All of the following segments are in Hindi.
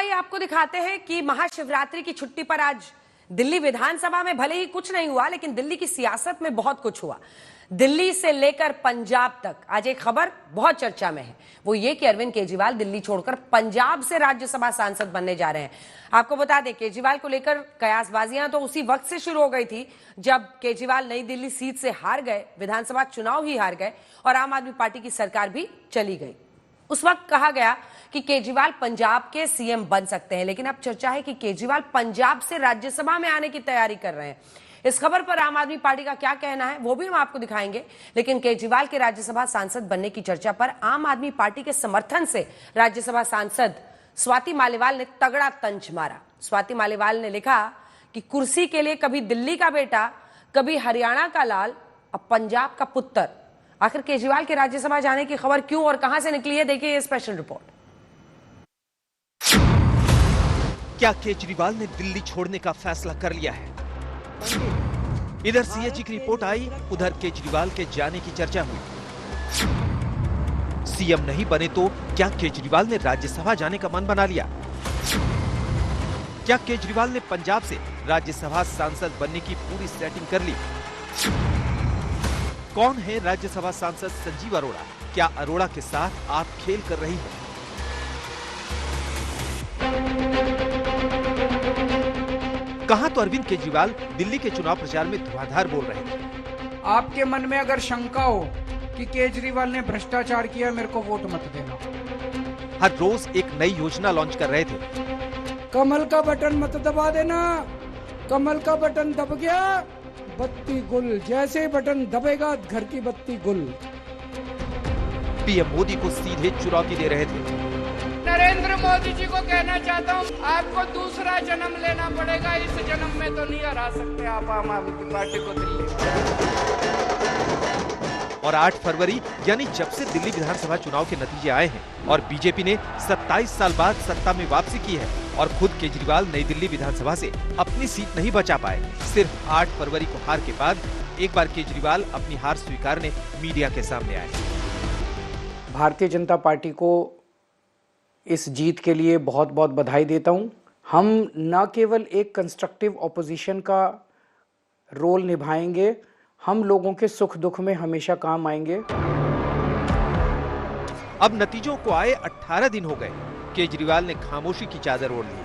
आइए आपको दिखाते हैं कि महाशिवरात्रि की छुट्टी पर आज दिल्ली विधानसभा में भले ही कुछ नहीं हुआ, लेकिन दिल्ली की सियासत में बहुत कुछ हुआ। दिल्ली से लेकर पंजाब तक आज एक खबर बहुत चर्चा में है, वो ये कि अरविंद केजरीवाल दिल्ली छोड़कर पंजाब से राज्यसभा सांसद बनने जा रहे हैं। आपको बता दें, केजरीवाल को लेकर कयासबाजियां तो उसी वक्त से शुरू हो गई थी जब केजरीवाल नई दिल्ली सीट से हार गए, विधानसभा चुनाव ही हार गए और आम आदमी पार्टी की सरकार भी चली गई। उस वक्त कहा गया कि केजरीवाल पंजाब के सीएम बन सकते हैं, लेकिन अब चर्चा है कि केजरीवाल पंजाब से राज्यसभा में आने की तैयारी कर रहे हैं। इस खबर पर आम आदमी पार्टी का क्या कहना है वो भी हम आपको दिखाएंगे, लेकिन केजरीवाल के राज्यसभा सांसद बनने की चर्चा पर आम आदमी पार्टी के समर्थन से राज्यसभा सांसद स्वाति मालीवाल ने तगड़ा तंज मारा। स्वाति मालीवाल ने लिखा कि कुर्सी के लिए कभी दिल्ली का बेटा, कभी हरियाणा का लाल, अब पंजाब का पुत्र। आखिर केजरीवाल के राज्यसभा जाने की खबर क्यों और कहां से निकली है, देखिए ये स्पेशल रिपोर्ट। क्या केजरीवाल ने दिल्ली छोड़ने का फैसला कर लिया है? इधर सीएजी की रिपोर्ट आई, उधर केजरीवाल के जाने की चर्चा हुई। सीएम नहीं बने तो क्या केजरीवाल ने राज्यसभा जाने का मन बना लिया? क्या केजरीवाल ने पंजाब से राज्यसभा सांसद बनने की पूरी सेटिंग कर ली? कौन है राज्यसभा सांसद संजीव अरोड़ा? क्या अरोड़ा के साथ आप खेल कर रही है? कहां तो अरविंद केजरीवाल दिल्ली के चुनाव प्रचार में धुआंधार बोल रहे थे। आपके मन में अगर शंका हो कि केजरीवाल ने भ्रष्टाचार किया, मेरे को वोट मत देना। हर रोज एक नई योजना लॉन्च कर रहे थे। कमल का बटन मत दबा देना, कमल का बटन दब गया बत्ती गुल, जैसे बटन दबेगा घर की बत्ती गुल। पीएम मोदी को सीधे चुनौती दे रहे थे। नरेंद्र मोदी जी को कहना चाहता हूं, आपको दूसरा जन्म लेना पड़ेगा, इस जन्म में तो नहीं हरा सकते आप आम आदमी पार्टी को दिल्ली। और 8 फरवरी यानी जब से दिल्ली विधानसभा चुनाव के नतीजे आए हैं और बीजेपी ने 27 साल बाद सत्ता में वापसी की है और खुद केजरीवाल नई दिल्ली विधानसभा से अपनी सीट नहीं बचा पाए, सिर्फ 8 फरवरी को हार के बाद एक बार केजरीवाल अपनी हार स्वीकारने मीडिया के सामने आए। भारतीय जनता पार्टी को इस जीत के लिए बहुत बहुत बधाई देता हूं। हम न केवल एक कंस्ट्रक्टिव ऑपोजिशन का रोल निभाएंगे, हम लोगों के सुख दुख में हमेशा काम आएंगे। अब नतीजों को आए 18 दिन हो गए, केजरीवाल ने खामोशी की चादर ओढ़ ली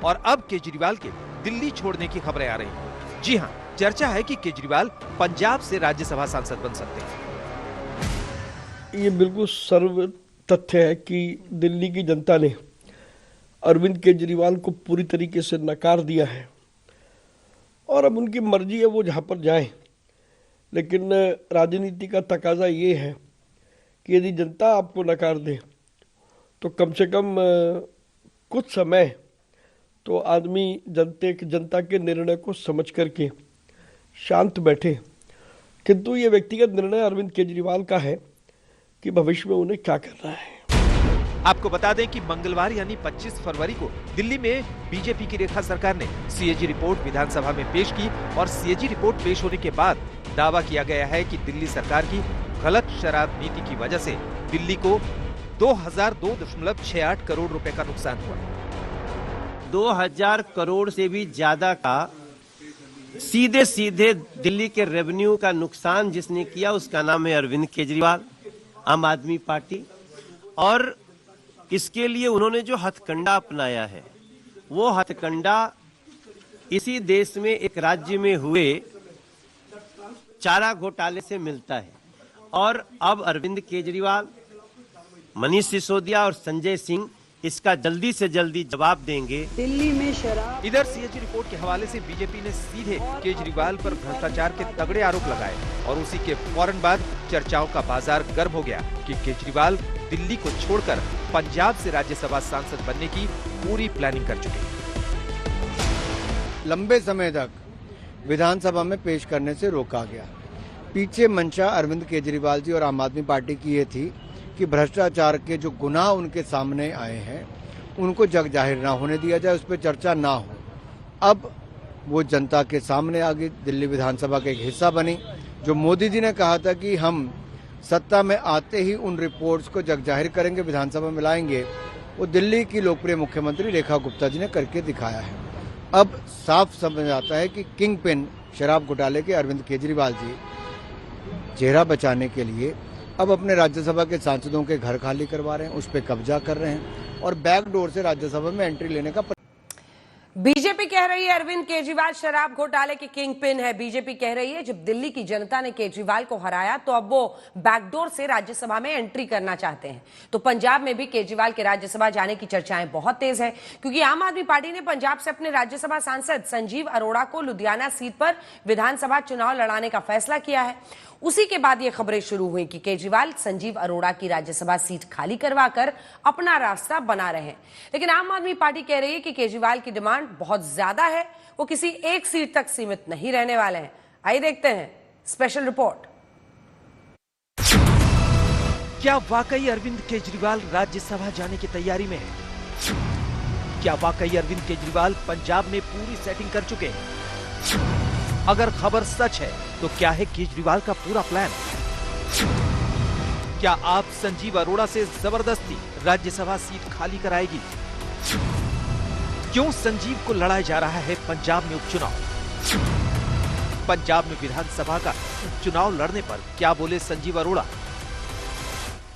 और अब केजरीवाल के दिल्ली छोड़ने की खबरें आ रही हैं। जी हां, चर्चा है कि केजरीवाल पंजाब से राज्यसभा सांसद बन सकते हैं। ये बिल्कुल सर्व तथ्य है कि दिल्ली की जनता ने अरविंद केजरीवाल को पूरी तरीके से नकार दिया है और अब उनकी मर्जी है वो जहां पर जाएं। लेकिन राजनीति का तकाजा ये है कि यदि जनता आपको नकार दे तो कम से कम कुछ समय तो आदमी जनता के निर्णय को समझ करके शांत बैठे। किंतु ये व्यक्तिगत निर्णय अरविंद केजरीवाल का है कि भविष्य में उन्हें क्या करना है। आपको बता दें कि मंगलवार यानी 25 फरवरी को दिल्ली में बीजेपी की रेखा सरकार ने सीएजी रिपोर्ट विधानसभा में पेश की और सीएजी रिपोर्ट पेश होने के बाद दावा किया गया है कि दिल्ली सरकार की गलत शराब नीति की वजह से दिल्ली को 2002.68 करोड़ रुपए का नुकसान हुआ। 2000 करोड़ से भी ज्यादा का सीधे सीधे दिल्ली के रेवेन्यू का नुकसान जिसने किया उसका नाम है अरविंद केजरीवाल, आम आदमी पार्टी। और इसके लिए उन्होंने जो हथकंडा अपनाया है वो हथकंडा इसी देश में एक राज्य में हुए चारा घोटाले से मिलता है। और अब अरविंद केजरीवाल, मनीष सिसोदिया और संजय सिंह इसका जल्दी से जल्दी जवाब देंगे। दिल्ली में शराब। इधर सीएजी रिपोर्ट के हवाले से बीजेपी ने सीधे केजरीवाल पर भ्रष्टाचार के तगड़े आरोप लगाए और उसी के फौरन बाद चर्चाओं का बाजार गर्म हो गया कि केजरीवाल दिल्ली को छोड़कर पंजाब से राज्यसभा सांसद बनने की पूरी प्लानिंग कर चुके हैं। लंबे समय तक विधानसभा में पेश करने से रोका गया। पीछे मंशा अरविंद केजरीवाल जी और आम आदमी पार्टी की ये थी कि भ्रष्टाचार के जो गुनाह उनके सामने आए हैं उनको जग जाहिर ना होने दिया जाए, उस पर चर्चा ना हो। अब वो जनता के सामने आ गई, दिल्ली विधानसभा का एक हिस्सा बनी। जो मोदी जी ने कहा था कि हम सत्ता में आते ही उन रिपोर्ट्स को जग जाहिर करेंगे, विधानसभा में लाएंगे, वो दिल्ली की लोकप्रिय मुख्यमंत्री रेखा गुप्ता जी ने करके दिखाया है। अब साफ समझ आता है कि किंग पिन शराब घोटाले के अरविंद केजरीवाल जी चेहरा बचाने के लिए अब अपने राज्यसभा के सांसदों के घर खाली करवा रहे हैं, उस पर कब्जा कर रहे हैं और बैकडोर से राज्यसभा में एंट्री लेने का। बीजेपी कह रही है अरविंद केजरीवाल शराब घोटाले के किंग पिन है। बीजेपी कह रही है जब दिल्ली की जनता ने केजरीवाल को हराया तो अब वो बैकडोर से राज्यसभा में एंट्री करना चाहते हैं। तो पंजाब में भी केजरीवाल के राज्यसभा जाने की चर्चाएं बहुत तेज है, क्योंकि आम आदमी पार्टी ने पंजाब से अपने राज्यसभा सांसद संजीव अरोड़ा को लुधियाना सीट पर विधानसभा चुनाव लड़ाने का फैसला किया है। उसी के बाद ये खबरें शुरू हुई कि केजरीवाल संजीव अरोड़ा की राज्यसभा सीट खाली करवाकर अपना रास्ता बना रहे हैं। लेकिन आम आदमी पार्टी कह रही है कि केजरीवाल की डिमांड बहुत ज्यादा है, वो किसी एक सीट तक सीमित नहीं रहने वाले हैं। आइए देखते हैं स्पेशल रिपोर्ट। क्या वाकई अरविंद केजरीवाल राज्यसभा जाने की तैयारी में है? क्या वाकई अरविंद केजरीवाल पंजाब में पूरी सेटिंग कर चुके हैं? अगर खबर सच है तो क्या है केजरीवाल का पूरा प्लान? क्या आप संजीव अरोड़ा से जबरदस्ती राज्यसभा सीट खाली कराएगी? क्यों संजीव को लड़ाया जा रहा है पंजाब में उपचुनाव? पंजाब में विधानसभा का उपचुनाव लड़ने पर क्या बोले संजीव अरोड़ा?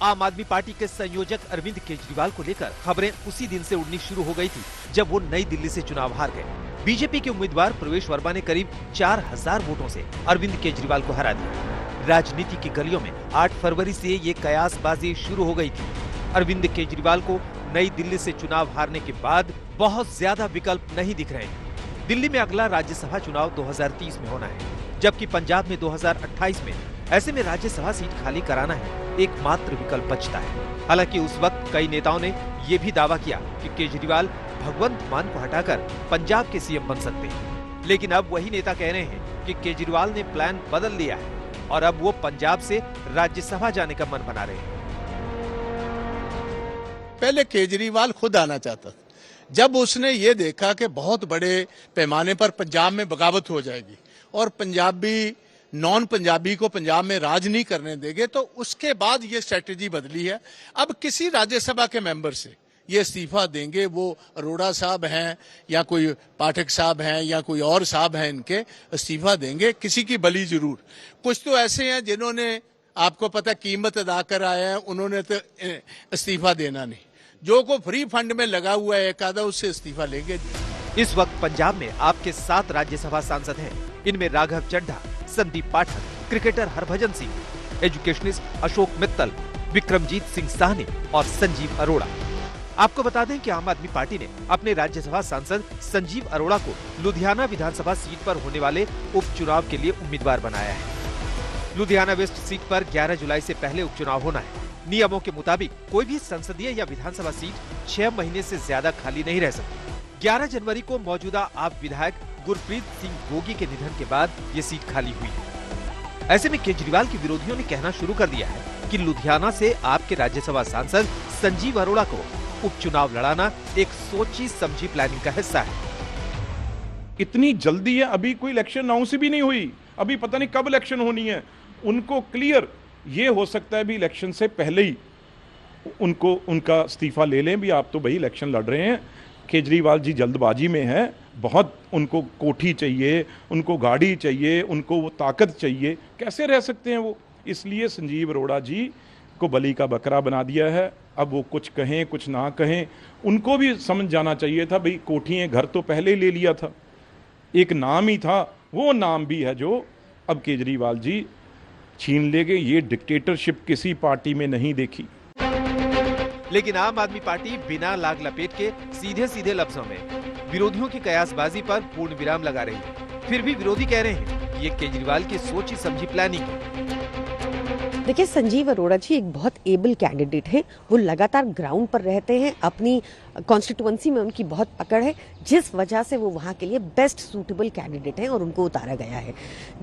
आम आदमी पार्टी के संयोजक अरविंद केजरीवाल को लेकर खबरें उसी दिन से उड़नी शुरू हो गई थी जब वो नई दिल्ली से चुनाव हार गए। बीजेपी के उम्मीदवार प्रवेश वर्मा ने करीब 4000 वोटों से अरविंद केजरीवाल को हरा दिया। राजनीति की गलियों में 8 फरवरी से ये कयासबाजी शुरू हो गई थी। अरविंद केजरीवाल को नई दिल्ली से चुनाव हारने के बाद बहुत ज्यादा विकल्प नहीं दिख रहे हैं। दिल्ली में अगला राज्यसभा चुनाव 2030 में होना है, जबकि पंजाब में 2028 में। ऐसे में राज्यसभा सीट खाली कराना है एकमात्र विकल्प बचता है। हालांकि उस वक्त कई नेताओं ने ये भी दावा किया कि केजरीवाल भगवंत मान को हटाकर पंजाब के सीएम बन सकते हैं। लेकिन अब वही नेता कह रहे हैं कि केजरीवाल ने प्लान बदल लिया है और अब वो पंजाब से राज्यसभा जाने का मन बना रहे हैं। पहले केजरीवाल खुद आना चाहता था, जब उसने ये देखा कि बहुत बड़े पैमाने पर पंजाब में बगावत हो जाएगी और पंजाबी नॉन पंजाबी को पंजाब में राज नहीं करने देंगे, तो उसके बाद ये स्ट्रेटेजी बदली है। अब किसी राज्यसभा के मेंबर से ये इस्तीफा देंगे, वो अरोड़ा साहब हैं या कोई पाठक साहब हैं या कोई और साहब हैं, इनके इस्तीफा देंगे, किसी की बली जरूर। कुछ तो ऐसे हैं जिन्होंने आपको पता कीमत अदा कर आए हैं, उन्होंने तो इस्तीफा देना नहीं। जो को फ्री फंड में लगा हुआ है एक आधा, उससे इस्तीफा लेंगे। इस वक्त पंजाब में आपके 7 राज्यसभा सांसद हैं। इनमें राघव चड्ढा, संदीप पाठक, क्रिकेटर हरभजन सिंह, एजुकेशनिस्ट अशोक मित्तल, विक्रमजीत सिंह साहनी और संजीव अरोड़ा। आपको बता दें कि आम आदमी पार्टी ने अपने राज्यसभा सांसद संजीव अरोड़ा को लुधियाना विधानसभा सीट पर होने वाले उपचुनाव के लिए उम्मीदवार बनाया है। लुधियाना वेस्ट सीट पर 11 जुलाई से पहले उपचुनाव होना है। नियमों के मुताबिक कोई भी संसदीय या विधानसभा सीट 6 महीने से ज्यादा खाली नहीं रह सकती। 11 जनवरी को मौजूदा आप विधायक गुरप्रीत सिंह गोगी के निधन के बाद ये सीट खाली हुई है। ऐसे में केजरीवाल के विरोधियों ने कहना शुरू कर दिया है कि लुधियाना से आपके राज्यसभा सांसद संजीव अरोड़ा को उपचुनाव लड़ाना एक सोची समझी प्लानिंग का हिस्सा है। इतनी जल्दी है, अभी कोई इलेक्शन अनाउंस भी नहीं हुई, अभी पता नहीं कब इलेक्शन होनी है। उनको क्लियर ये हो सकता है भी इलेक्शन से पहले ही उनको उनका इस्तीफा ले लें भी, आप तो भाई इलेक्शन लड़ रहे हैं। केजरीवाल जी जल्दबाजी में है, बहुत उनको कोठी चाहिए, उनको गाड़ी चाहिए, उनको वो ताकत चाहिए, कैसे रह सकते हैं वो। इसलिए संजीव अरोड़ा जी को बलि का बकरा बना दिया है। अब वो कुछ कहें कुछ ना कहें, उनको भी समझ जाना चाहिए था भाई कोठियाँ घर तो पहले ही ले लिया था, एक नाम ही था, वो नाम भी है जो अब केजरीवाल जी छीन लेंगे। ये डिक्टेटरशिप किसी पार्टी में नहीं देखी। लेकिन आम आदमी पार्टी बिना लाग लपेट के सीधे सीधे लफ्जों में विरोधियों की कयासबाजी पर पूर्ण विराम लगा रही है। फिर भी विरोधी कह रहे हैं ये केजरीवाल की सोची समझी प्लानिंग है। देखिए, संजीव अरोड़ा जी एक बहुत एबल कैंडिडेट है, वो लगातार ग्राउंड पर रहते हैं, अपनी कॉन्स्टिट्यूएंसी में उनकी बहुत पकड़ है, जिस वजह से वो वहाँ के लिए बेस्ट सूटेबल कैंडिडेट हैं और उनको उतारा गया है।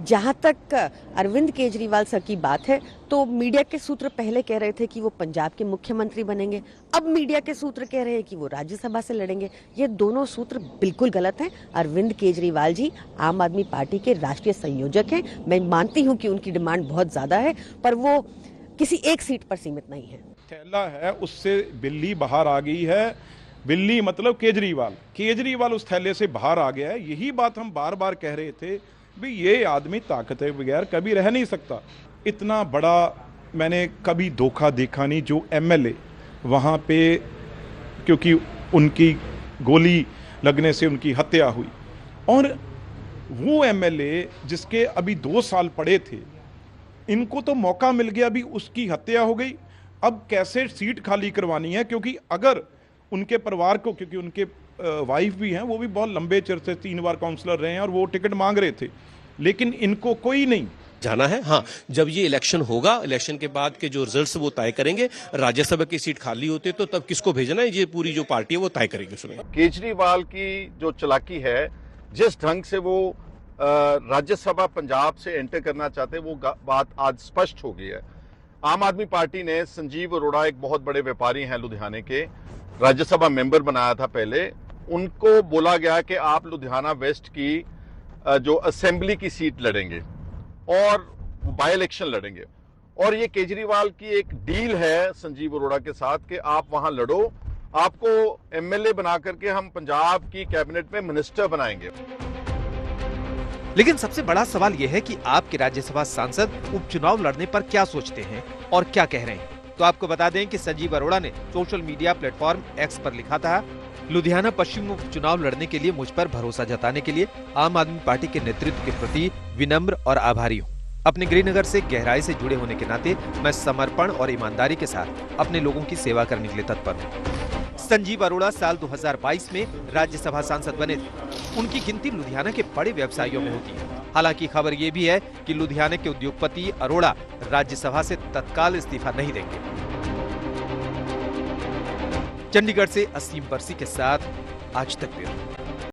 जहाँ तक अरविंद केजरीवाल सर की बात है, तो मीडिया के सूत्र पहले कह रहे थे कि वो पंजाब के मुख्यमंत्री बनेंगे, अब मीडिया के सूत्र कह रहे हैं कि वो राज्यसभा से लड़ेंगे। ये दोनों सूत्र बिल्कुल गलत हैं। अरविंद केजरीवाल जी आम आदमी पार्टी के राष्ट्रीय संयोजक हैं। मैं मानती हूँ कि उनकी डिमांड बहुत ज्यादा है, पर वो किसी एक सीट पर सीमित नहीं है। थैला है उससे बिल्ली बाहर आ गई है। बिल्ली मतलब केजरीवाल उस थैले से बाहर आ गया है। यही बात हम बार बार कह रहे थे भी ये आदमी ताकत के बगैर कभी रह नहीं सकता। इतना बड़ा मैंने कभी धोखा देखा नहीं। जो एमएलए वहाँ पे, क्योंकि उनकी गोली लगने से उनकी हत्या हुई, और वो एमएलए जिसके अभी 2 साल पड़े थे, इनको तो मौका मिल गया, अभी उसकी हत्या हो गई। अब कैसे सीट खाली करवानी है, क्योंकि अगर उनके परिवार को, क्योंकि उनके वाइफ भी हैं, वो भी बहुत लंबे चरसे 3 बार काउंसलर रहे हैं और वो टिकट मांग रहे थे, लेकिन इनको कोई नहीं जाना है। हाँ, जब ये इलेक्शन होगा, इलेक्शन के बाद के जो रिजल्ट्स वो तय करेंगे। राज्यसभा की सीट खाली होती है तो तब किसको भेजना है, ये पूरी जो पार्टी है वो तय करेगी उसमें। केजरीवाल की जो चालाकी है, जिस ढंग से वो राज्यसभा पंजाब से एंटर करना चाहते हैं, वो बात आज स्पष्ट हो गई है। आम आदमी पार्टी ने संजीव अरोड़ा, एक बहुत बड़े व्यापारी हैं लुधियाने के, राज्यसभा मेंबर बनाया था पहले। उनको बोला गया कि आप लुधियाना वेस्ट की जो असेंबली की सीट लड़ेंगे और बाय इलेक्शन लड़ेंगे, और ये केजरीवाल की एक डील है संजीव अरोड़ा के साथ कि आप वहां लड़ो, आपको एमएलए बना करके हम पंजाब की कैबिनेट में मिनिस्टर बनाएंगे। लेकिन सबसे बड़ा सवाल यह है कि आपके राज्यसभा सांसद उपचुनाव लड़ने पर क्या सोचते हैं और क्या कह रहे हैं। तो आपको बता दें कि संजीव अरोड़ा ने सोशल मीडिया प्लेटफॉर्म एक्स पर लिखा था, लुधियाना पश्चिम उपचुनाव लड़ने के लिए मुझ पर भरोसा जताने के लिए आम आदमी पार्टी के नेतृत्व के प्रति विनम्र और आभारी हूँ। अपने गृहनगर से गहराई से जुड़े होने के नाते मैं समर्पण और ईमानदारी के साथ अपने लोगों की सेवा करने के लिए तत्पर हूँ। संजीव अरोड़ा साल 2022 में राज्यसभा सांसद बने थे। उनकी गिनती लुधियाना के बड़े व्यवसायियों में होती है। हालांकि खबर ये भी है कि लुधियाना के उद्योगपति अरोड़ा राज्यसभा से तत्काल इस्तीफा नहीं देंगे। चंडीगढ़ से असीम बरसी के साथ आज तक ब्यूरो।